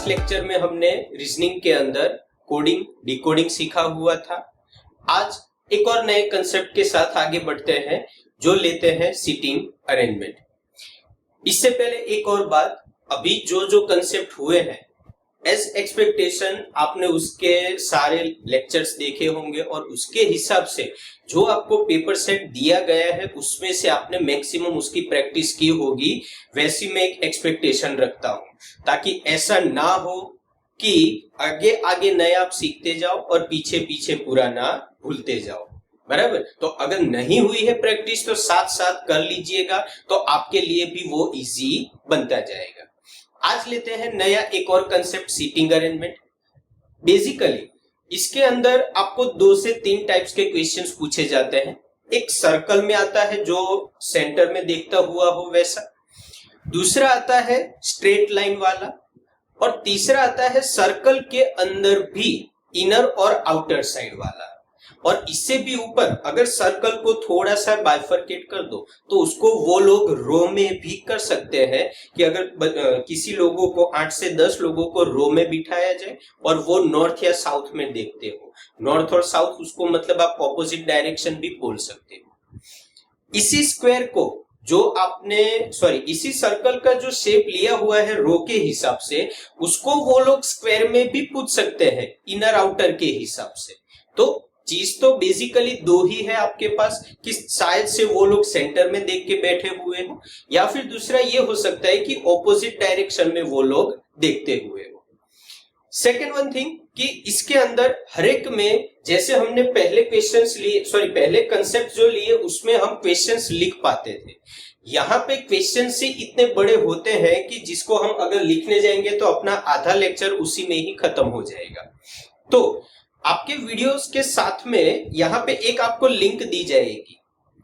Lecture में हमने reasoning के अंदर कोडिंग डिकोडिंग सीखा हुआ था। आज एक और नए कंसेप्ट के साथ आगे बढ़ते हैं जो लेते हैं सीटिंग अरेंजमेंट। इससे पहले एक और बात, अभी जो कंसेप्ट हुए हैं एज एक्सपेक्टेशन आपने उसके सारे लेक्चर्स देखे होंगे और उसके हिसाब से जो आपको पेपर सेट दिया गया है उसमें से आपने मैक्सिमम उसकी प्रैक्टिस की होगी, वैसी मैं एक एक्सपेक्टेशन रखता हूं, ताकि ऐसा ना हो कि आगे आगे नया आप सीखते जाओ और पीछे पीछे पुराना भूलते जाओ। बराबर? तो अगर नहीं हुई है प्रैक्टिस तो साथ साथ कर लीजिएगा, तो आपके लिए भी वो इजी बनता जाएगा। आज लेते हैं नया एक और कंसेप्ट, सीटिंग अरेंजमेंट। बेसिकली इसके अंदर आपको 2 से 3 टाइप्स के क्वेश्चंस पूछे जाते हैं। एक सर्कल में आता है जो सेंटर में देखता हुआ हो वैसा, दूसरा आता है स्ट्रेट लाइन वाला, और तीसरा आता है सर्कल के अंदर भी इनर और आउटर साइड वाला। और इससे भी ऊपर अगर सर्कल को थोड़ा सा बाइफरकेट कर दो तो उसको वो लोग रो में भी कर सकते हैं कि अगर किसी लोगों को 8 से 10 लोगों को रो में बिठाया जाए और वो नॉर्थ या साउथ में देखते हो, नॉर्थ और साउथ उसको मतलब आप ऑपोजिट डायरेक्शन भी बोल सकते हो। इसी स्क्वायर को जो आपने इसी सर्कल का जो शेप लिया हुआ है रो के हिसाब से, उसको वो लोग स्क्वायर में भी पूछ सकते हैं इनर आउटर के हिसाब से। तो चीज तो बेसिकली 2 ही है आपके पास कि शायद से वो लोग सेंटर में देख के बैठे हुए हो, या फिर दूसरा ये हो सकता है कि ऑपोजिट डायरेक्शन में वो लोग देखते हुए हो। सेकेंड वन थिंग कि इसके अंदर हर एक में जैसे हमने पहले पहले कंसेप्ट जो लिए उसमें हम क्वेश्चंस लिख पाते थे, यहाँ पे क्वेश्चन से इतने बड़े होते हैं कि जिसको हम अगर लिखने जाएंगे तो अपना आधा लेक्चर उसी में ही खत्म हो जाएगा। तो आपके वीडियोस के साथ में यहाँ पे एक आपको लिंक दी जाएगी,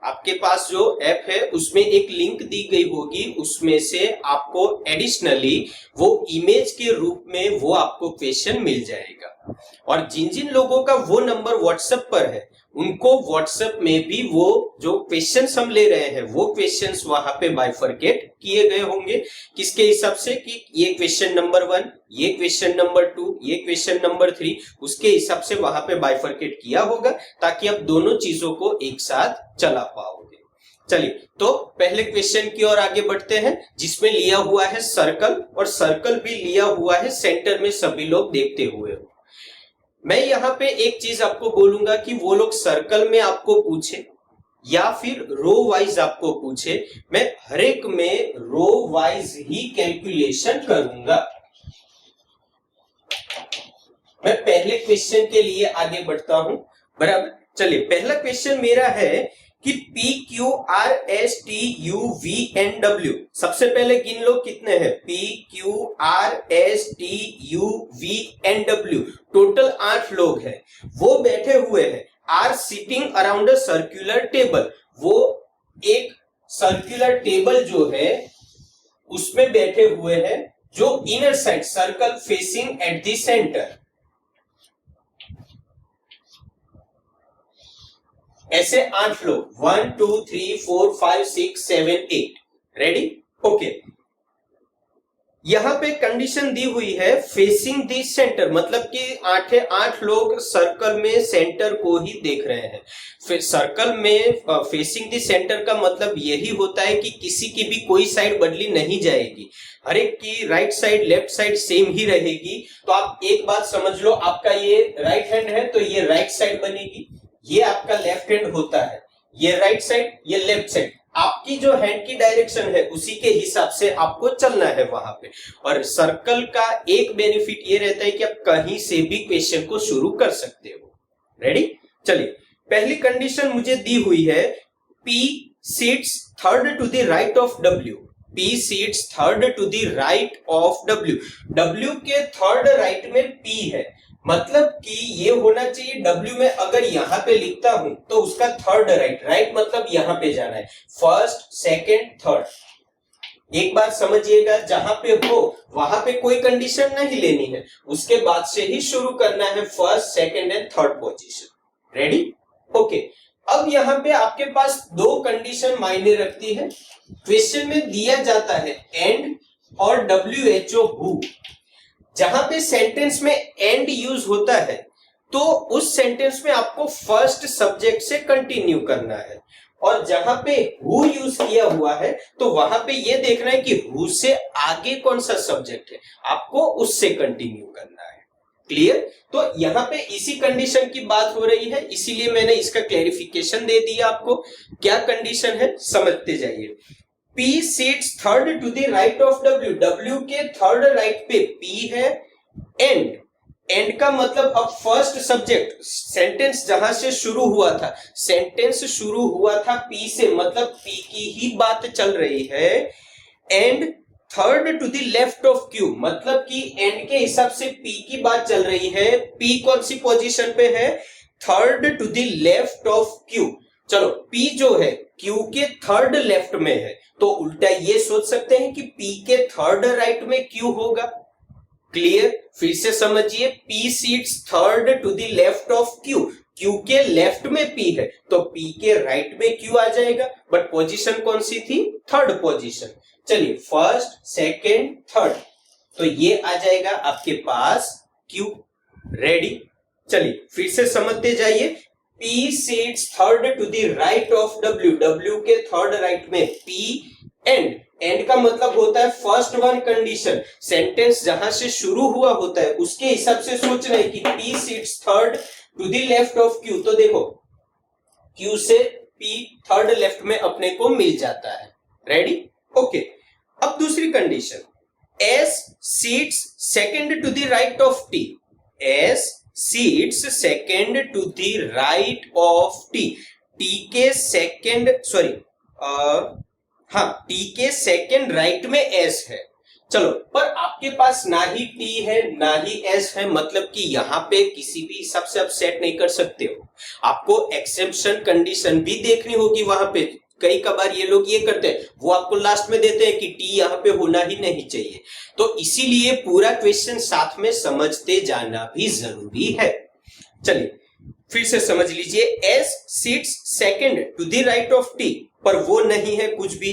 आपके पास जो ऐप है उसमें एक लिंक दी गई होगी, उसमें से आपको एडिशनली वो इमेज के रूप में वो आपको क्वेश्चन मिल जाएगा। और जिन जिन लोगों का वो नंबर व्हाट्सएप पर है उनको व्हाट्सएप में भी वो जो क्वेश्चंस हम ले रहे हैं वो क्वेश्चंस वहां पे बाइफरकेट किए गए होंगे, किसके हिसाब से कि ये क्वेश्चन नंबर 1, ये क्वेश्चन नंबर 2, ये क्वेश्चन नंबर 3, उसके हिसाब से वहां पे बाइफरकेट किया होगा ताकि आप दोनों चीजों को एक साथ चला पाओगे। चलिए तो पहले क्वेश्चन की ओर आगे बढ़ते हैं, जिसमें लिया हुआ है सर्कल, और सर्कल भी लिया हुआ है सेंटर में सभी लोग देखते हुए हो। मैं यहाँ पे एक चीज आपको बोलूंगा कि वो लोग सर्कल में आपको पूछे या फिर रो वाइज आपको पूछे, मैं हर एक में रो वाइज ही कैलकुलेशन करूंगा। मैं पहले क्वेश्चन के लिए आगे बढ़ता हूं। बराबर? चलिए पहला क्वेश्चन मेरा है कि P Q R S T U V N W, सबसे पहले गिन लो कितने हैं। P Q R S T U V N W, total 8 लोग हैं, वो बैठे हुए हैं। Are sitting around a circular table, वो एक सर्कुलर टेबल जो है उसमें बैठे हुए हैं, जो inner side circle facing at the centre. ऐसे 8 लोग, 1 2 3 4 5 6 7 8। रेडी? ओके। यहां पे कंडीशन दी हुई है फेसिंग द सेंटर, मतलब कि 8 लोग सर्कल में सेंटर को ही देख रहे हैं। फिर सर्कल में फेसिंग द सेंटर का मतलब यही होता है कि किसी की भी कोई साइड बदली नहीं जाएगी, हर एक की right side left side same ही रहेगी। तो आप एक बात समझ लो, आपका ये राइट हैंड है तो ये राइट साइड बनेगी, ये आपका लेफ्ट हैंड होता है, ये राइट साइड, ये लेफ्ट साइड। आपकी जो हैंड की डायरेक्शन है उसी के हिसाब से आपको चलना है वहां पे। और सर्कल का एक बेनिफिट ये रहता है कि आप कहीं से भी क्वेश्चन को शुरू कर सकते हो। रेडी? चलिए पहली कंडीशन मुझे दी हुई है, P seats third to the right of W। P seats third to the right of W। W के थर्ड राइट में P है, मतलब कि ये होना चाहिए W में अगर यहां पे लिखता हूं तो उसका थर्ड राइट मतलब यहां पे जाना है, फर्स्ट सेकंड थर्ड। एक बात समझिएगा, जहां पे हो वहां पे कोई कंडीशन नहीं लेनी है, उसके बाद से ही शुरू करना है first second and third position. Ready? Okay. अब यहां पे आपके पास 2 कंडीशन मायने रखती है। क्वेश्चन में दिया जाता है एंड और WHO हु। जहां पे सेंटेंस में एंड यूज होता है तो उस सेंटेंस में आपको फर्स्ट सब्जेक्ट से कंटिन्यू करना है, और जहां पे हु यूज किया हुआ है तो वहां पे ये देखना है कि हु से आगे कौन सा सब्जेक्ट है, आपको उससे कंटिन्यू करना है। क्लियर? तो यहां पे इसी कंडीशन की बात हो रही है, इसीलिए मैंने इसका क्लैरिफिकेशन दे दिया आपको। क्या कंडीशन है समझते जाइए। P sits third to the right of W, W के थर्ड राइट पे P है, एंड एंड का मतलब अब फर्स्ट सब्जेक्ट, सेंटेंस जहां से शुरू हुआ था, सेंटेंस शुरू हुआ था P से, मतलब P की ही बात चल रही है, and third to the left of Q, मतलब कि एंड के हिसाब से P की बात चल रही है। P कौन सी पोजीशन पे है? Third to the left of Q। चलो P जो है Q के थर्ड लेफ्ट में है, तो उल्टा ये सोच सकते हैं कि P के थर्ड राइट में Q होगा। क्लियर? फिर से समझिए, P seats third to the left of Q, Q के लेफ्ट में P है तो P के राइट में Q आ जाएगा, बट पोजीशन कौन सी थी? Third position. चलिए फर्स्ट, सेकेंड, थर्ड, तो ये आ जाएगा आपके पास Q। रेडी? चलिए फिर से समझते जाइए। P seats third to the right of W, W के थर्ड राइट में P, एंड एंड का मतलब होता है फर्स्ट वन कंडीशन, सेंटेंस जहां से शुरू हुआ होता है उसके हिसाब से सोचना है कि P seats third to the left of Q, तो देखो Q से P थर्ड लेफ्ट में अपने को मिल जाता है। रेडी? ओके। अब दूसरी condition, S seats second to the right of T, S seats second to the right of T, T के सेकंड T के सेकंड राइट में S है। चलो, पर आपके पास ना ही T है ना ही S है, मतलब कि यहां पे किसी भी हिसाब से आप सेट नहीं कर सकते हो। आपको एक्सेप्शन कंडीशन भी देखनी होगी वहां पे। कई कबार ये लोग ये करते हैं, वो आपको लास्ट में देते हैं कि T यहां पे होना ही नहीं चाहिए, तो इसीलिए पूरा क्वेश्चन साथ में समझते जाना भी जरूरी है। चलिए फिर से समझ लीजिए, S seats second to the right of T, पर वो नहीं है कुछ भी।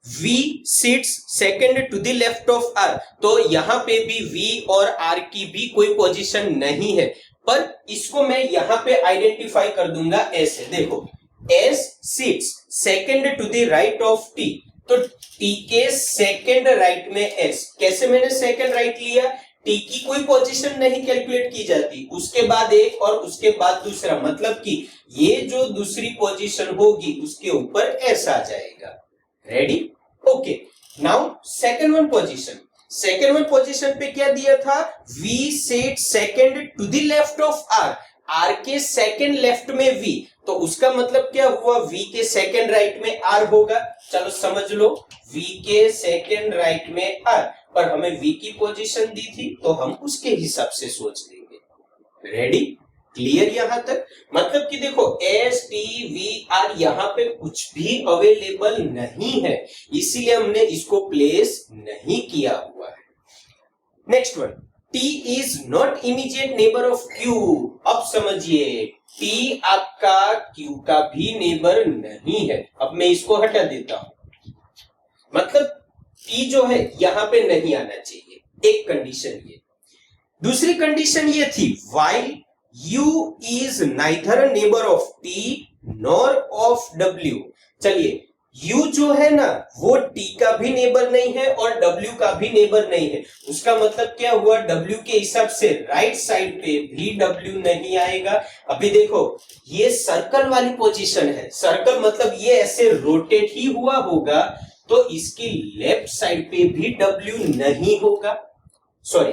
V seats second to the left of R, तो यहां पे भी V और R की भी कोई पोजीशन नहीं है, पर इसको मैं यहां पे आइडेंटिफाई कर दूंगा ऐसे। देखो, S seats second to the right of T, तो T के सेकंड राइट में S। कैसे मैंने सेकंड राइट लिया? T की कोई पोजीशन नहीं कैलकुलेट की जाती, उसके बाद एक और उसके बाद दूसरा, मतलब कि ये जो दूसरी पोजीशन होगी उसके ऊपर S आ जाएगा। Ready? Okay. Now second one position, second one position पे क्या दिया था? V set second to the left of R, R के सेकंड लेफ्ट में V, तो उसका मतलब क्या हुआ? V के सेकंड राइट में R होगा। चलो समझ लो, V के सेकंड राइट में R, पर हमें V की पोजीशन दी थी तो हम उसके हिसाब से सोच लेंगे। रेडी? क्लियर यहां तक? मतलब कि देखो, S T V R यहां पे कुछ भी अवेलेबल नहीं है, इसीलिए हमने इसको प्लेस नहीं किया हुआ है। Next one, T is not immediate neighbour of Q। अब समझिए, T आपका Q का भी नेबर नहीं है। अब मैं इसको हटा देता हूं, मतलब T जो है यहां पे नहीं आना चाहिए। एक कंडीशन ये। दूसरी कंडीशन ये थी, while U is neither a neighbor of T nor of W। चलिए, U जो है ना वो T का भी नेबर नहीं है और W का भी नेबर नहीं है। उसका मतलब क्या हुआ? W के हिसाब से राइट साइड पे भी W नहीं आएगा। अभी देखो, ये सर्कल वाली पोजीशन है, सर्कल मतलब ये ऐसे रोटेट ही हुआ होगा, तो इसकी लेफ्ट साइड पे भी W नहीं होगा। सॉरी,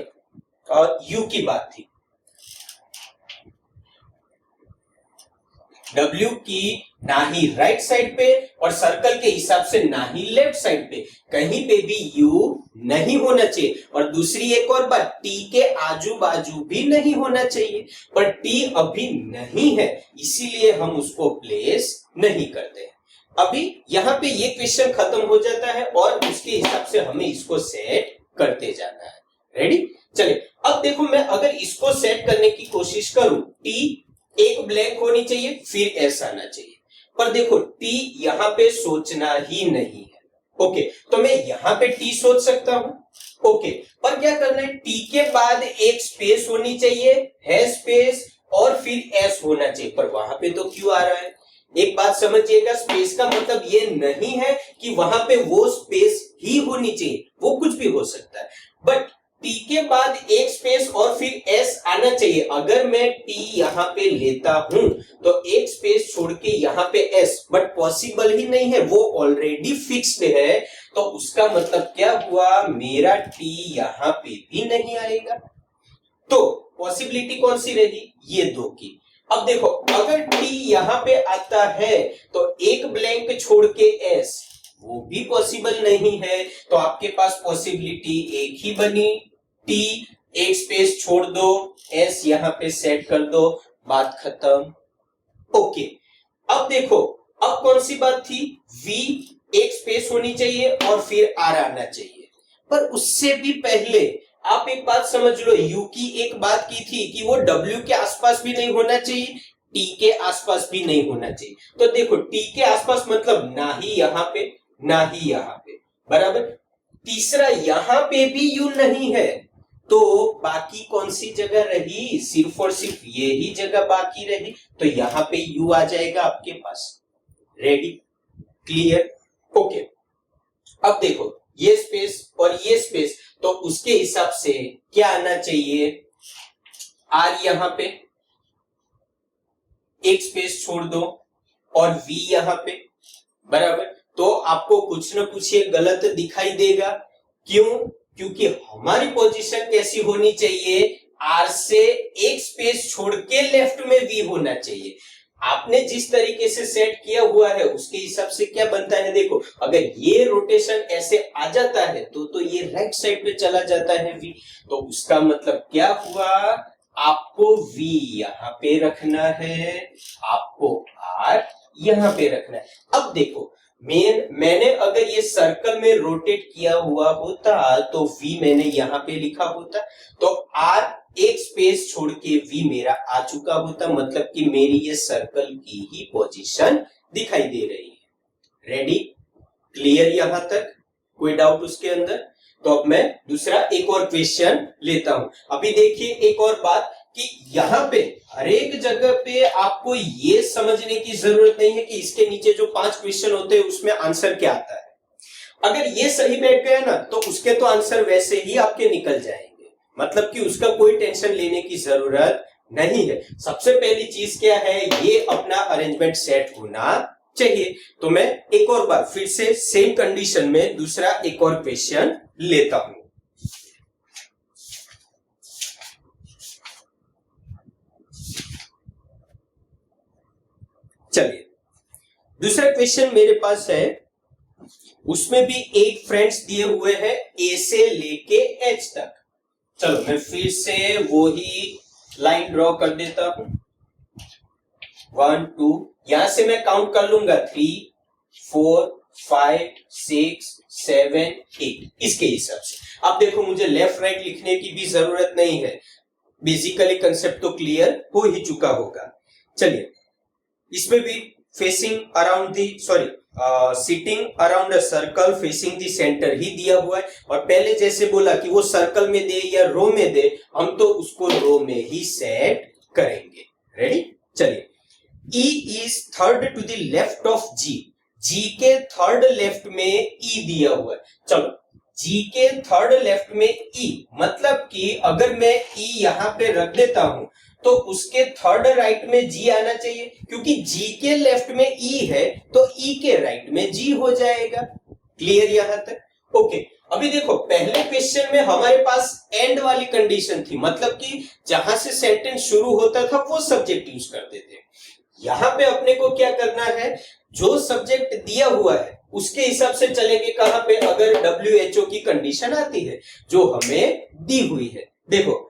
U की बात थी, W की ना ही राइट साइड पे और सर्कल के हिसाब से ना ही लेफ्ट साइड पे, कहीं पे भी U नहीं होना चाहिए। और दूसरी एक और बात, T के आजू बाजू भी नहीं होना चाहिए, पर T अभी नहीं है, इसीलिए हम उसको प्लेस नहीं करते। अभी यहां पे ये क्वेश्चन खत्म हो जाता है और उसके हिसाब से हमें इसको सेट करते जाना है। रेडी? चलिए, अब देखो, मैं अगर इसको सेट करने की कोशिश करूं, T एक ब्लैंक होनी चाहिए, फिर S आना चाहिए, पर देखो T यहां पे सोचना ही नहीं है। ओके, तो मैं यहां पे टी सोच सकता हूं। ओके, पर क्या करना है, टी के बाद एक स्पेस होनी चाहिए, है स्पेस, और फिर एस होना चाहिए, पर वहां पे तो क्यों आ रहा है। एक बात समझिएगा, स्पेस का मतलब ये नहीं है कि वहां पे वो स्पेस ही होनी चाहिए, वो कुछ भी हो सकता है, बट टी के बाद एक स्पेस और फिर एस आना चाहिए। अगर मैं टी यहां पे लेता हूं तो एक स्पेस छोड़ के यहां पे एस, बट पॉसिबल ही नहीं है, वो ऑलरेडी फिक्स्ड है, तो उसका मतलब क्या हुआ, मेरा टी यहां पे भी नहीं आएगा। तो पॉसिबिलिटी कौन सी रही, ये दो की। अब देखो, अगर टी यहां पे आता है तो एक ब्लैंक छोड़ के एस, वो भी पॉसिबल नहीं है, तो आपके पास पॉसिबिलिटी एक ही बनी, टी, एक स्पेस छोड़ दो, एस यहां पे सेट कर दो, बात खत्म। ओके, अब देखो, अब कौन सी बात थी, वी, एक स्पेस होनी चाहिए और फिर आर आना चाहिए, पर उससे भी पहले आप एक बात समझ लो, यू की एक बात की थी कि वो डब्ल्यू के आसपास भी नहीं होना चाहिए, टी के आसपास भी नहीं होना चाहिए। तो देखो, टी के आसपास मतलब ना ही यहां पे ना ही यहां पे, बराबर। तीसरा, यहां पे भी यू नहीं है, तो बाकी कौन सी जगह रही, सिर्फ और सिर्फ ये ही जगह बाकी रही, तो यहां पे यू आ जाएगा आपके पास। Ready, clear, okay. अब देखो, ये स्पेस और ये स्पेस, तो उसके हिसाब से क्या आना चाहिए, आर यहां पे एक स्पेस छोड़ दो और वी यहां पे, बराबर। तो आपको कुछ ना कुछ ये गलत दिखाई देगा, क्यों, क्योंकि हमारी पोजीशन कैसी होनी चाहिए, आर से एक स्पेस छोड़ के लेफ्ट में वी होना चाहिए। आपने जिस तरीके से सेट किया हुआ है उसके हिसाब से क्या बनता है, देखो, अगर ये रोटेशन ऐसे आ जाता है तो ये राइट साइड पे चला जाता है वी, तो उसका मतलब क्या हुआ, आपको वी यहां पे रखना है, आपको आर यहां पे रखना है। अब देखो, मैंने अगर ये सर्कल में रोटेट किया हुआ होता तो वी मैंने यहां पे लिखा होता, तो आर एक स्पेस छोड़ के वी मेरा आ चुका होता, मतलब कि मेरी ये सर्कल की ही पोजीशन दिखाई दे रही है। रेडी, क्लियर यहां तक, कोई डाउट उसके अंदर। तो अब मैं दूसरा एक और क्वेश्चन लेता हूं। अभी देखिए एक और बात कि यहां पे हर एक जगह पे आपको ये समझने की जरूरत नहीं है कि इसके नीचे जो 5 क्वेश्चन होते हैं उसमें आंसर क्या आता है। अगर ये सही बैठ गया ना तो उसके तो आंसर वैसे ही आपके निकल जाएंगे, मतलब कि उसका कोई टेंशन लेने की जरूरत नहीं है। सबसे पहली चीज क्या है, ये अपना अरेंजमेंट सेट होना चाहिए। तो मैं एक और बार फिर से सेम कंडीशन में दूसरा एक और क्वेश्चन लेता हूं। चलिए, दूसरा क्वेश्चन मेरे पास है, उसमें भी 8 फ्रेंड्स दिए हुए हैं ए से लेके एच तक। चलो मैं फिर से वो ही लाइन ड्रॉ कर देता हूं, 1 2, यहां से मैं काउंट कर लूंगा 3 4 5 6 7 8, इसके हिसाब से। अब देखो, मुझे लेफ्ट राइट लिखने की भी जरूरत नहीं है, बेसिकली कंसेप्ट तो क्लियर हो ही चुका होगा। चलिए, इसमें भी facing around the, sorry, sitting around a circle facing the centre ही दिया हुआ है, और पहले जैसे बोला कि वो सर्कल में दे या रो में दे, हम तो उसको रो में ही सेट करेंगे। रेडी, चलिए, E is third to the left of G, G के थर्ड लेफ्ट में E दिया हुआ है। चलो, G के थर्ड लेफ्ट में E, मतलब कि अगर मैं E यहां पे रख देता हूं तो उसके थर्ड राइट में G आना चाहिए, क्योंकि G के लेफ्ट में E है तो E के राइट में G हो जाएगा। क्लियर यहां तक, ओके। अभी देखो, पहले क्वेश्चन में हमारे पास एंड वाली कंडीशन थी, मतलब कि जहां से सेंटेंस शुरू होता था वो सब्जेक्ट यूज करते थे। यहां पे अपने को क्या करना है, जो सब्जेक्ट दिया हुआ है उसके हिसाब से चलेंगे। कहां पे, अगर WHO की कंडीशन आती है जो हमें दी हुई है। देखो,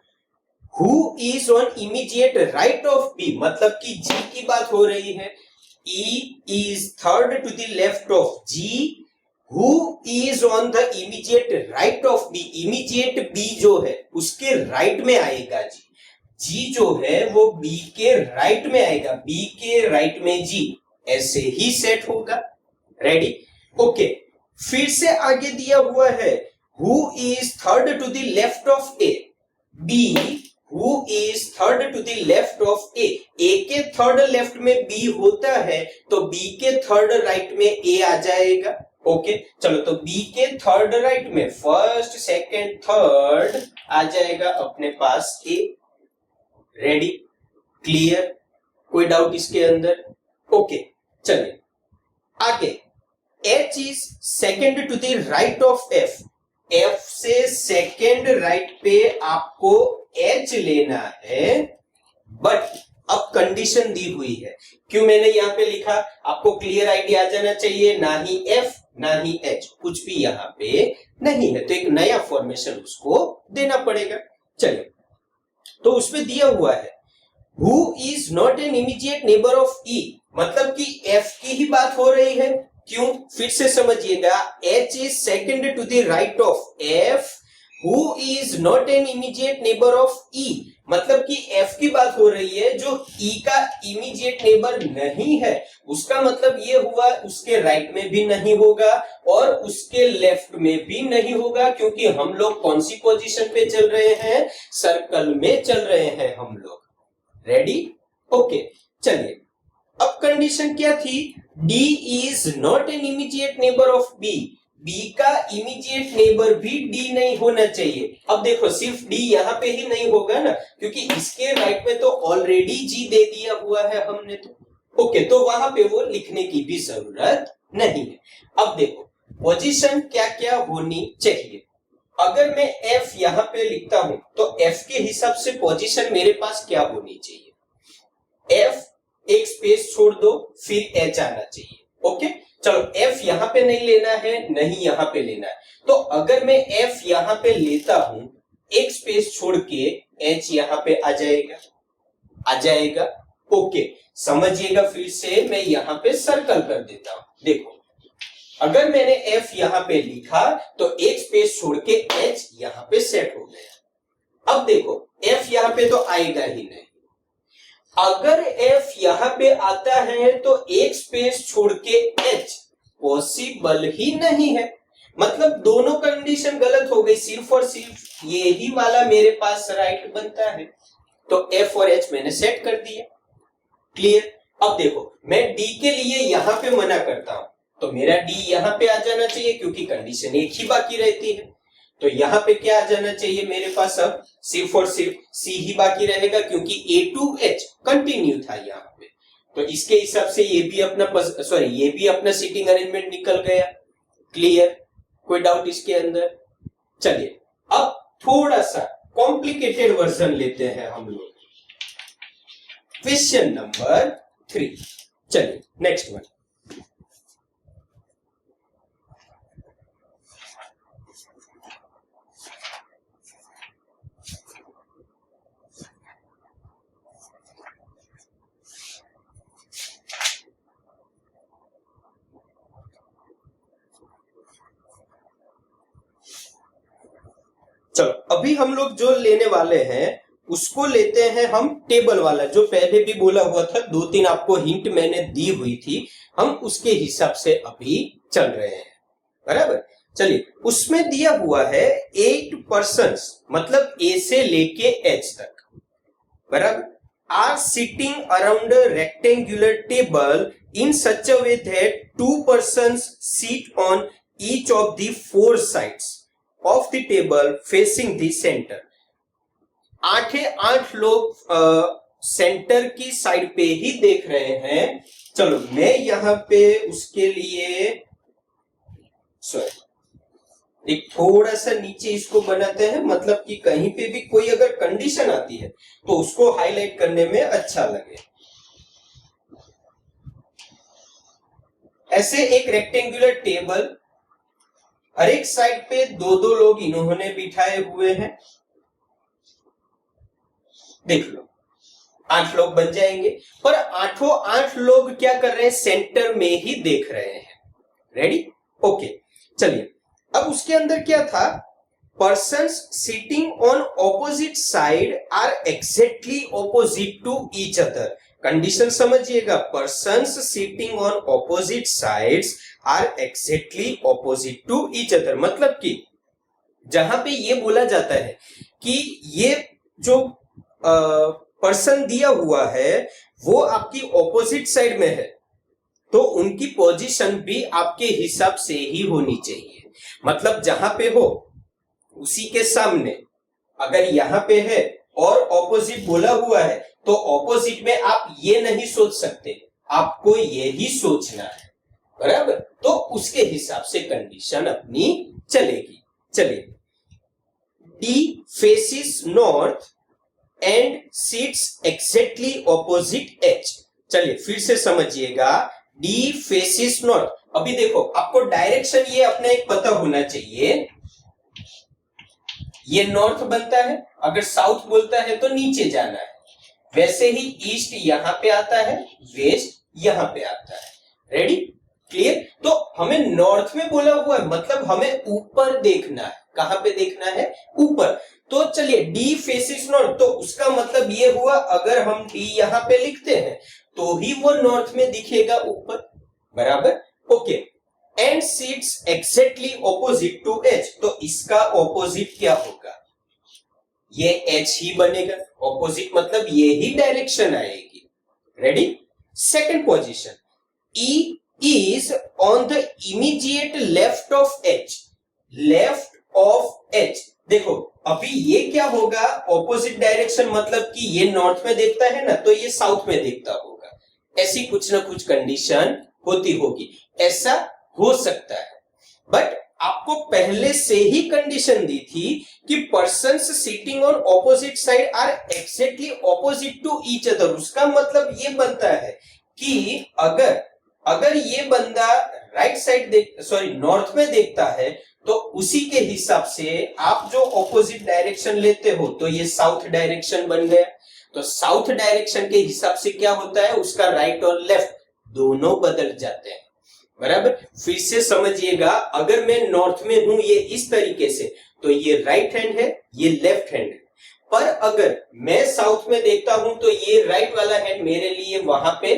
who is on immediate right of B, मतलब कि जी की बात हो रही है, E is third to the left of G, who is on the immediate right of B, immediate B जो है उसके राइट में आएगा जी, जी जो है वो बी के राइट में आएगा, बी के राइट में जी, ऐसे ही सेट होगा। Ready, okay. फिर से आगे दिया हुआ है who is third to the left of A, B who is third to the left of A, A के थर्ड लेफ्ट में बी होता है तो बी के थर्ड राइट में ए आ जाएगा। ओके चलो, तो बी के थर्ड राइट में फर्स्ट सेकंड थर्ड आ जाएगा अपने पास ए। रेडी, क्लियर, कोई डाउट इसके अंदर? ओके चलिए आगे, H is second to the right of F, F से सेकेंड राइट पे आपको H लेना है, बट अब कंडीशन दी हुई है। क्यों मैंने यहाँ पे लिखा, आपको क्लियर आइडिया आ जाना चाहिए, ना ही F ना ही H, कुछ भी यहाँ पे नहीं है, तो एक नया फॉर्मेशन उसको देना पड़ेगा। चलिए, तो उसमें दिया हुआ है Who is not an immediate neighbor of E, मतलब कि F की ही बात हो रही है। क्यों, फिर से समझिएगा, H is second to the right of F, who is not an immediate neighbor of E, मतलब कि F की बात हो रही है जो E का इमीडिएट नेबर नहीं है, उसका मतलब ये हुआ उसके राइट में भी नहीं होगा और उसके लेफ्ट में भी नहीं होगा, क्योंकि हम लोग कौन सी पोजीशन पे चल रहे हैं, सर्कल में चल रहे हैं हम लोग। रेडी, ओके चलिए, अब कंडीशन क्या थी, D is not an immediate neighbour of B, B का इमीडिएट नेबर भी D नहीं होना चाहिए। अब देखो, सिर्फ D यहाँ पे ही नहीं होगा ना, क्योंकि इसके राइट में तो ऑलरेडी G दे दिया हुआ है हमने, तो ओके, तो वहां पे वो लिखने की भी जरूरत नहीं है। अब देखो पोजीशन क्या क्या होनी चाहिए। अगर मैं F यहाँ पे लिखता हूं तो F के हिसाब से पोजीशन मेरे पास क्या होनी चाहिए, F एक स्पेस छोड़ दो फिर H आना चाहिए। ओके चलो, F यहाँ पे नहीं लेना है, नहीं यहाँ पे लेना है, तो अगर मैं F यहाँ पे लेता हूं, एक स्पेस छोड़ के H यहाँ पे आ जाएगा। ओके समझिएगा, फिर से मैं यहाँ पे सर्कल कर देता हूं। देखो, अगर मैंने F यहाँ पे लिखा तो एक स्पेस छोड़ के H यहाँ पे सेट हो गया। अब देखो, F यहाँ पे तो आएगा ही नहीं, अगर F यहाँ पे आता है तो एक स्पेस छोड़ के H पॉसिबल ही नहीं है, मतलब दोनों कंडीशन गलत हो गई, सिर्फ और सिर्फ ये ही वाला मेरे पास राइट बनता है। तो F और H मैंने सेट कर दिया। क्लियर, अब देखो मैं D के लिए यहाँ पे मना करता हूं तो मेरा D यहाँ पे आ जाना चाहिए, क्योंकि कंडीशन एक ही बाकी रहती है। तो यहाँ पे क्या आ जाना चाहिए मेरे पास, अब सिर्फ और सिर्फ C ही बाकी रहेगा, क्योंकि A to H कंटिन्यू था यहाँ पे। तो इसके हिसाब से ये भी अपना सीटिंग अरेंजमेंट निकल गया। क्लियर, कोई डाउट इसके अंदर? चलिए, अब थोड़ा सा कॉम्प्लिकेटेड वर्जन लेते हैं हम लोग, क्वेश्चन नंबर 3। चलिए नेक्स्ट वन। चलो, अभी हम लोग जो लेने वाले हैं उसको लेते हैं हम टेबल वाला, जो पहले भी बोला हुआ था, 2-3 आपको हिंट मैंने दी हुई थी, हम उसके हिसाब से अभी चल रहे हैं। बराबर, चलिए, उसमें दिया हुआ है 8 पर्सन्स, मतलब A से लेके H तक, बराबर, are sitting around a rectangular table in such a way that 2 persons sit on each of the 4 sides of the table facing the center। 8 लोग सेंटर की साइड पे ही देख रहे हैं। चलो, मैं यहां पे उसके लिए एक थोड़ा सा नीचे इसको बनाते हैं, मतलब कि कहीं पे भी कोई अगर कंडीशन आती है तो उसको हाईलाइट करने में अच्छा लगे। ऐसे एक रेक्टेंगुलर टेबल, हर एक साइड पे 2-2 लोग इन्होंने बिठाए हुए हैं। देख लो, 8 लोग बन जाएंगे, पर 8 लोग क्या कर रहे हैं, सेंटर में ही देख रहे हैं। रेडी, ओके चलिए, अब उसके अंदर क्या था, persons sitting on opposite side are exactly opposite to each other। Condition समझिएगा, persons sitting on opposite sides are exactly opposite to each other. मतलब कि जहां पे ये बोला जाता है कि ये जो पर्सन दिया हुआ है वो आपकी ऑपोजिट साइड में है, तो उनकी पोजीशन भी आपके हिसाब से ही होनी चाहिए। मतलब जहां पे हो उसी के सामने, अगर यहां पे है और ऑपोजिट बोला हुआ है तो ऑपोजिट में आप ये नहीं सोच सकते, आपको ये ही सोचना है, बराबर। तो उसके हिसाब से कंडीशन अपनी चलेगी। चलिए, D faces north and sits exactly opposite H. चलिए फिर से समझिएगा, डी फेसिस नॉर्थ। अभी देखो, आपको डायरेक्शन ये अपना एक पता होना चाहिए, ये नॉर्थ बनता है, अगर साउथ बोलता है तो नीचे जाना है। वैसे ही ईस्ट यहां पे आता है, वेस्ट यहां पे आता है। Ready, clear. तो हमें नॉर्थ में बोला हुआ है, मतलब हमें ऊपर देखना है। कहां पे देखना है? ऊपर। तो चलिए, डी फेसिस नॉर्थ, तो उसका मतलब ये हुआ अगर हम डी यहां पे लिखते हैं तो ही वो नॉर्थ में दिखेगा, ऊपर, बराबर। Okay, and sits exactly opposite to H, तो इसका ऑपोजिट क्या होगा? ये एच ही बनेगा। ऑपोजिट मतलब ये ही डायरेक्शन आएगी। Ready, second position, E is on the immediate left of H. Left of H, देखो अभी ये क्या होगा? ऑपोजिट डायरेक्शन, मतलब कि ये नॉर्थ में देखता है ना, तो ये साउथ में देखता होगा। ऐसी कुछ ना कुछ कंडीशन होती होगी, ऐसा हो सकता है। बट आपको पहले से ही कंडीशन दी थी कि persons sitting on opposite side are exactly opposite to each other. उसका मतलब ये बनता है कि अगर ये बंदा राइट साइड नॉर्थ में देखता है तो उसी के हिसाब से आप जो ऑपोजिट डायरेक्शन लेते हो तो ये साउथ डायरेक्शन बन गया। तो साउथ डायरेक्शन के हिसाब से क्या होता है? उसका राइट और लेफ्ट दोनों बदल जाते हैं, बराबर। फिर से समझिएगा, अगर मैं नॉर्थ में हूं ये इस तरीके से, तो ये राइट हैंड है, ये लेफ्ट हैंड है। पर अगर मैं साउथ में देखता हूं तो ये राइट वाला हैंड मेरे लिए वहां पे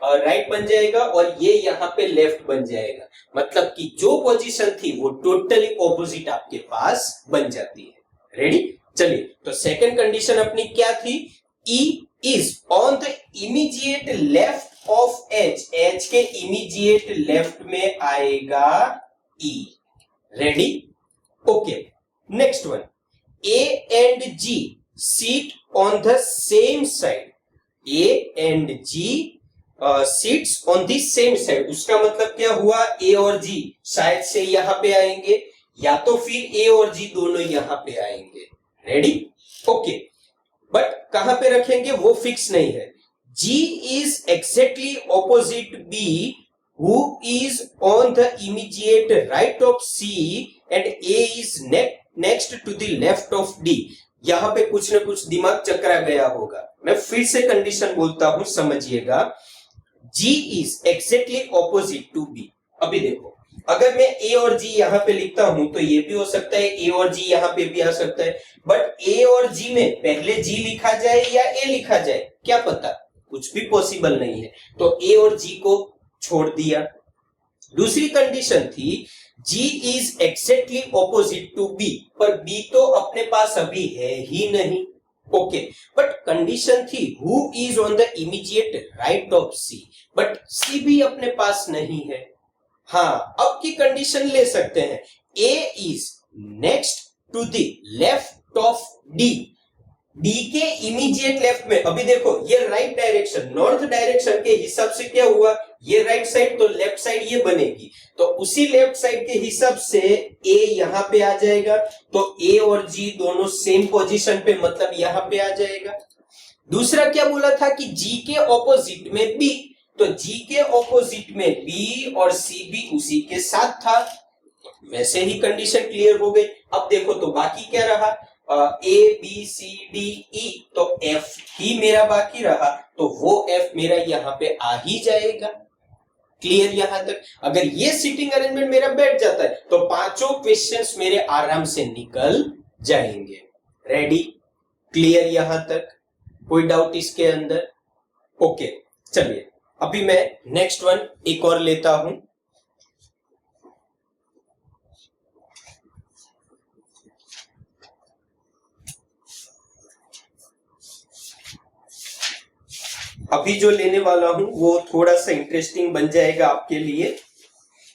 राइट बन जाएगा और ये यहाँ पे लेफ्ट बन जाएगा। मतलब कि जो पोजीशन थी वो टोटली ऑपोजिट आपके पास बन जाती है। रेडी, चलिए, तो सेकंड कंडीशन अपनी क्या थी? E is on the immediate left of H. H के immediate left में आएगा E. Ready? Okay. Next one. A and G sit on the same side. A and G sits on the same side. उसका मतलब क्या हुआ? A और G शायद से यहां पे आएंगे, या तो फिर A और G दोनों यहां पे आएंगे। Ready, okay. बट कहां पे रखेंगे वो फिक्स नहीं है। G is exactly opposite B, who is on the immediate right of C, and A is next to the left of D. यहां पे कुछ ना कुछ दिमाग चकरा गया होगा। मैं फिर से कंडीशन बोलता हूं, समझिएगा। G is exactly opposite to B. अभी देखो, अगर मैं A और G यहां पे लिखता हूं तो ये भी हो सकता है, A और G यहां पे भी आ सकता है। बट A और G में पहले G लिखा जाए या A लिखा जाए, क्या पता, कुछ भी पॉसिबल नहीं है। तो A और G को छोड़ दिया। दूसरी कंडीशन थी G is exactly opposite to B, पर B तो अपने पास अभी है ही नहीं। ओके, बट कंडीशन थी who is on the immediate right of C, but C भी अपने पास नहीं है। हाँ, अब की कंडीशन ले सकते हैं, A is next to the left of D. D के इमीडिएट लेफ्ट में, अभी देखो ये राइट डायरेक्शन, नॉर्थ डायरेक्शन के हिसाब से क्या हुआ? ये राइट साइड, तो लेफ्ट साइड ये बनेगी, तो उसी लेफ्ट साइड के हिसाब से ए यहां पे आ जाएगा। तो ए और जी दोनों सेम पोजीशन पे, मतलब यहां पे आ जाएगा। दूसरा क्या बोला था कि जी के ऑपोजिट में बी, तो जी के ऑपोजिट में बी और सी भी उसी के साथ था। वैसे ही कंडीशन क्लियर हो गई। अब देखो तो बाकी क्या रहा? A B C D E, तो एफ ही मेरा बाकी रहा, तो वो एफ मेरा यहां पे आ ही जाएगा। क्लियर यहां तक? अगर ये सीटिंग अरेंजमेंट मेरा बैठ जाता है तो पांचों क्वेश्चंस मेरे आराम से निकल जाएंगे। रेडी, क्लियर यहां तक? कोई डाउट इसके अंदर? ओके, चलिए अभी मैं नेक्स्ट वन एक और लेता हूं। अभी जो लेने वाला हूं वो थोड़ा सा इंटरेस्टिंग बन जाएगा आपके लिए,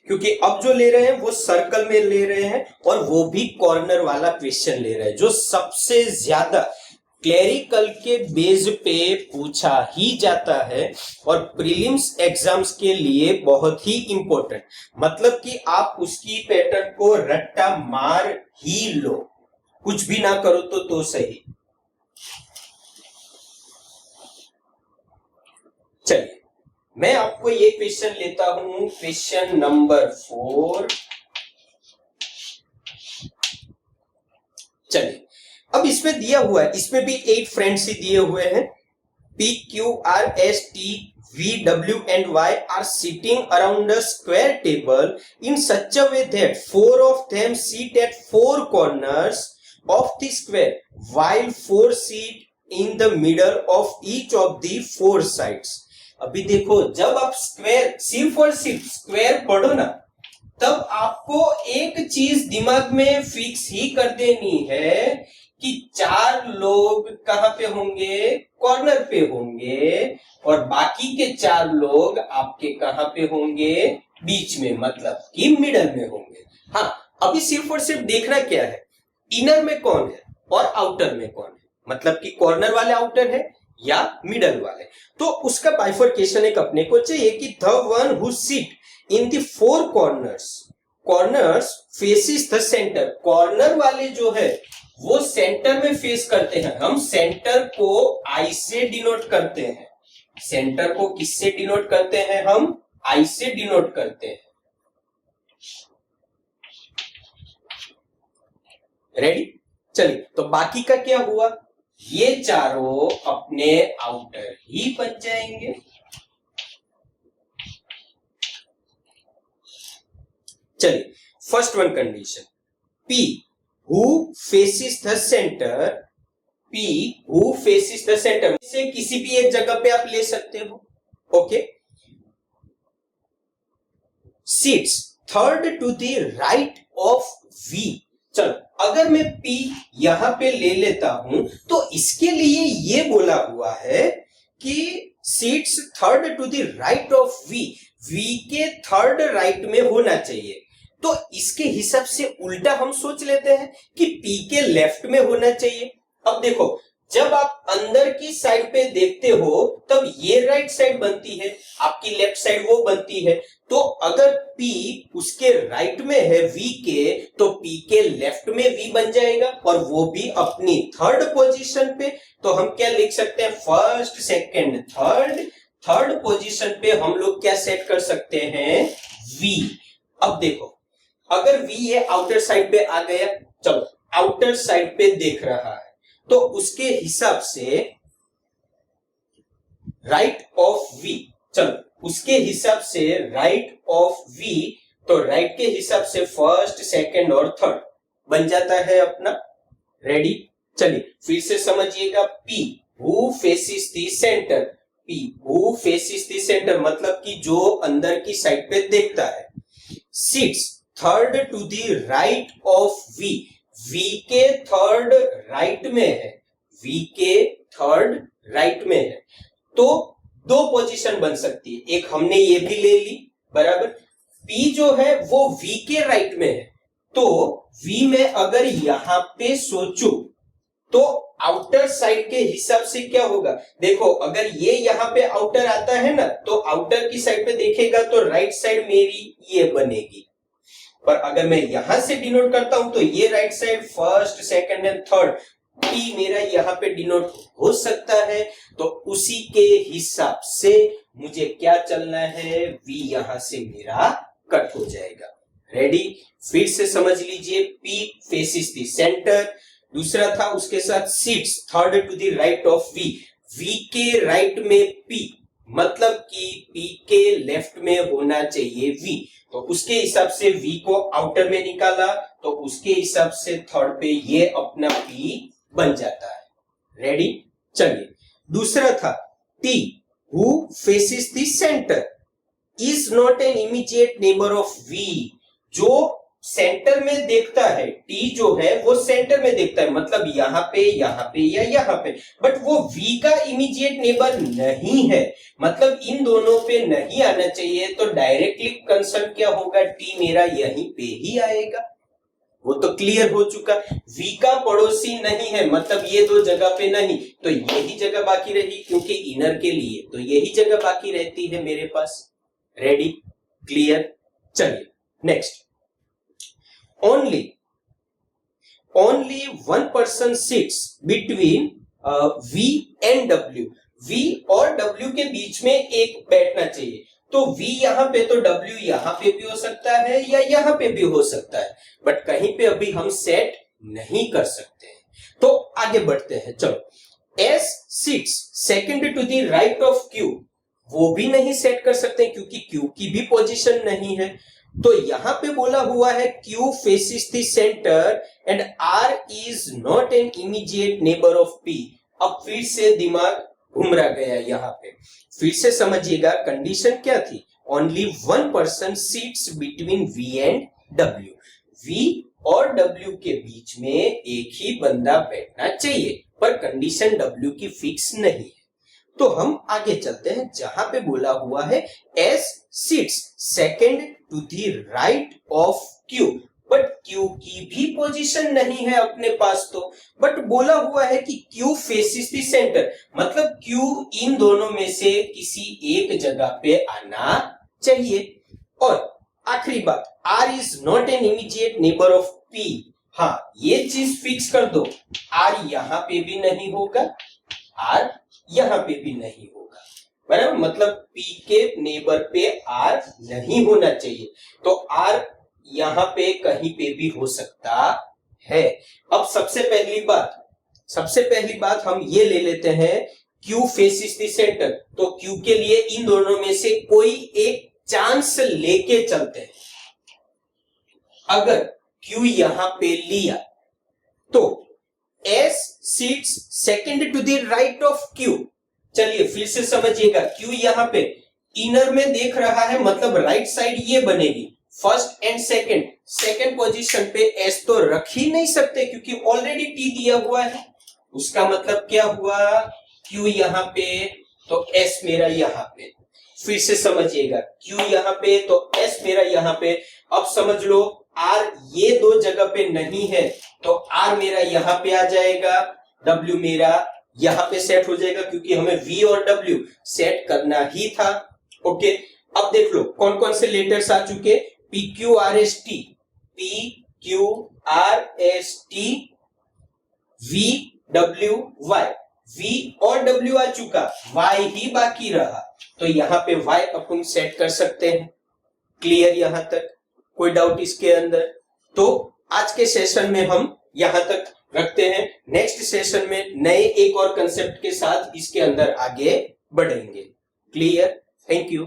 क्योंकि अब जो ले रहे हैं वो सर्कल में ले रहे हैं और वो भी कॉर्नर वाला क्वेश्चन ले रहे हैं, जो सबसे ज्यादा क्लेरिकल के बेस पे पूछा ही जाता है और प्रीलिम्स एग्जाम्स के लिए बहुत ही इंपॉर्टेंट। मतलब कि आप उसकी पैटर्न को रट्टा मार ही लो, कुछ भी ना करो तो सही। चलिए मैं आपको ये क्वेश्चन लेता हूं, क्वेश्चन नंबर 4। चलिए अब इसमें दिया हुआ है, इसमें भी 8 फ्रेंड्स ही दिए हुए हैं। P, Q, R, S, T, V, W and Y are sitting around a square table in such a way that 4 of them sit at 4 corners of the square while 4 sit in the middle of each of the 4 sides। अभी देखो, जब आप square, सिर्फ और सिर्फ square पढ़ो ना, तब आपको एक चीज दिमाग में फिक्स ही कर देनी है कि 4 लोग कहां पे होंगे, कॉर्नर पे होंगे, और बाकी के 4 लोग आपके कहां पे होंगे, बीच में, मतलब कि मिडल में होंगे। हाँ, अभी सिर्फ और सिर्फ देखना क्या है, इनर में कौन है और आउटर में कौन है, मतलब कि कॉर्नर वाले आउटर है या मिडल वाले। तो उसका बाइफर्केशन एक अपने को चाहिए कि the one who sit in the 4 corners faces the centre. Corner वाले जो है वो सेंटर में फेस करते हैं। हम सेंटर को आई से डिनोट करते हैं। सेंटर को किससे डिनोट करते हैं? हम आई से डिनोट करते हैं। रेडी? चलिए, तो बाकी का क्या हुआ, ये चारों अपने आउटर ही बन जाएंगे। चलिए, first one condition, P who faces the center, P who faces the center से किसी भी एक जगह पे आप ले सकते हो। Okay, sits third to the right of V। चलो, अगर मैं P यहां पे ले लेता हूं तो इसके लिए ये बोला हुआ है कि seats third to the right of V, V के थर्ड राइट में होना चाहिए। तो इसके हिसाब से उल्टा हम सोच लेते हैं कि P के लेफ्ट में होना चाहिए। अब देखो, जब आप अंदर की साइड पे देखते हो तब ये राइट साइड बनती है, आपकी लेफ्ट साइड वो बनती है। तो अगर P उसके राइट में है V के, तो P के लेफ्ट में V बन जाएगा और वो भी अपनी थर्ड पोजीशन पे। तो हम क्या लिख सकते हैं, फर्स्ट सेकंड थर्ड पोजीशन पे हम लोग क्या सेट कर सकते हैं, V। अब देखो, अगर V ये आउटर साइड पे आ गया, चलो आउटर साइड पे देख रहा है, तो उसके हिसाब से राइट ऑफ V, चलो उसके हिसाब से राइट ऑफ V, तो राइट के हिसाब से फर्स्ट सेकंड और थर्ड बन जाता है अपना। रेडी? चलिए फिर से समझिएगा, P who faces the center, P who faces the center मतलब कि जो अंदर की साइड पे देखता है, sits third to the right of V, V के थर्ड राइट में है, V के थर्ड राइट में है। तो दो पोजीशन बन सकती है, एक हमने ये भी ले ली, बराबर। P जो है वो V के राइट में है, तो V में अगर यहां पे सोचू तो आउटर साइड के हिसाब से क्या होगा, देखो अगर ये यहां पे आउटर आता है ना, तो आउटर की साइड पे देखेगा तो राइट साइड मेरी ये बनेगी। पर अगर मैं यहां से डिनोट करता हूं तो ये right side first second and third P मेरा यहां पे डिनोट हो सकता है। तो उसी के हिसाब से मुझे क्या चलना है, V यहां से मेरा कट हो जाएगा। रेडी? फिर से समझ लीजिए, P फेसिस द सेंटर, दूसरा था उसके साथ seats third to the right of V, V के राइट में P, मतलब कि P के लेफ्ट में होना चाहिए V। तो उसके हिसाब से V को आउटर में निकाला, तो उसके हिसाब से थर्ड पे ये अपना P बन जाता है। रेडी? चलिए, दूसरा था T who faces the center is not an immediate neighbour of V. जो सेंटर में देखता है, टी जो है वो सेंटर में देखता है, मतलब यहाँ पे या यहाँ पे, बट वो वी का इमीडिएट नेबर नहीं है, मतलब इन दोनों पे नहीं आना चाहिए। तो डायरेक्टली कंसर्न क्या होगा, टी मेरा यहीं पे ही आएगा। वो तो क्लियर हो चुका। वी का पड़ोसी नहीं है, मतलब ये दो जगह पे नहीं, तो यही जगह बाकी रही, क्योंकि इनर के लिए तो यही जगह बाकी रहती है मेरे पास। Ready, clear. चलिए next. only one person sits between V and W। V और W के बीच में एक बैठना चाहिए। तो V यहाँ पे, तो W यहाँ पे भी हो सकता है या यहाँ पे भी हो सकता है, बट कहीं पे अभी हम सेट नहीं कर सकते हैं। तो आगे बढ़ते हैं, चलो। S sits second to the right of Q, वो भी नहीं सेट कर सकते क्योंकि Q की भी पोजीशन नहीं है। तो यहां पे बोला हुआ है Q faces the center and R is not an immediate neighbor of P। अब फिर से दिमाग घुमरा गया यहाँ पे, फिर से समझिएगा कंडीशन क्या थी। Only one person seats between V and W। V और W के बीच में एक ही बंदा बैठना चाहिए, पर कंडीशन W की फिक्स नहीं है। तो हम आगे चलते हैं, जहां पे बोला हुआ है S sits second to the right of Q, but Q की भी पोजीशन नहीं है अपने पास। तो बट बोला हुआ है कि Q faces the center, मतलब Q इन दोनों में से किसी एक जगह पे आना चाहिए। और आखिरी बात, R is not an immediate neighbor of P। हाँ, ये चीज फिक्स कर दो, R यहाँ पे भी नहीं होगा, R यहाँ पे भी नहीं होगा, बराबर। मतलब P के नेबर पे R नहीं होना चाहिए, तो R यहाँ पे कहीं पे भी हो सकता है। अब सबसे पहली बात हम ये ले लेते हैं, Q फेसिस द सेंटर, तो Q के लिए इन दोनों में से कोई एक चांस लेके चलते हैं। अगर Q यहाँ पे लिया तो S sits second to the right of Q। चलिए फिर से समझिएगा, Q यहाँ पे इनर में देख रहा है, मतलब राइट साइड ये बनेगी। फर्स्ट एंड सेकंड पोजीशन पे S तो रख ही नहीं सकते क्योंकि ऑलरेडी T दिया हुआ है। उसका मतलब क्या हुआ, Q यहाँ पे तो S मेरा यहाँ पे। फिर से समझिएगा, Q यहाँ पे तो S मेरा यहाँ पे। अब समझ लो R ये दो जगह पे नहीं है, तो R मेरा यहाँ पे आ जाएगा, W मेरा यहाँ पे सेट हो जाएगा, क्योंकि हमें V और W सेट करना ही था। ओके, अब देख लो कौन कौन से लेटर्स आ चुके, PQRST, PQRST, VWY। V और W आ चुका, Y ही बाकी रहा, तो यहाँ पे Y अपन सेट कर सकते हैं। क्लियर यहाँ तक, कोई डाउट इसके अंदर? तो आज के सेशन में हम यहां तक रखते हैं, नेक्स्ट सेशन में नए एक और कंसेप्ट के साथ इसके अंदर आगे बढ़ेंगे। क्लियर? Thank you.